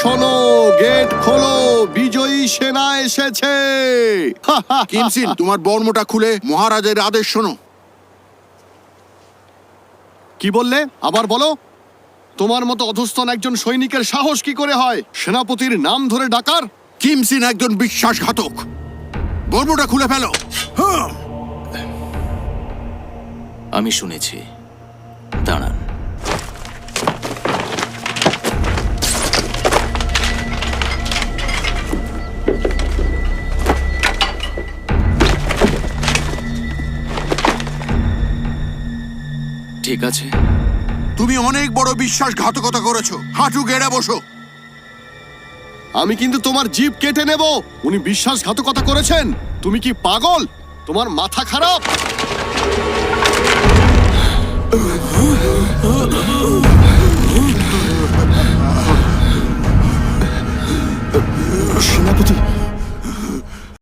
শোনো, গেট খোলো, বিজয়ী সেনা এসেছে। কিমসিন, তোমার বর্মটা খুলে মহারাজের আদেশ শোনো। কি বললে? আবার বলো। তোমার মতো অধস্তন একজন সৈনিকের সাহস কি করে হয় সেনাপতির নাম ধরে ডাকার? কিমসিন একজন বিশ্বাসঘাতক। বর্মটা খুলে ফেলো। আমি শুনেছি, দাঁড়ান। ঠিক আছে, তুমি অনেক বড় বিশ্বাসঘাতকতা করেছো। হাঁটু গেড়ে বসো। আমি কিন্তু তোমার জিভ কেটে নেব। উনি বিশ্বাসঘাতকতা করেছেন? তুমি কি পাগল? তোমার মাথা খারাপ? সেনাপতি,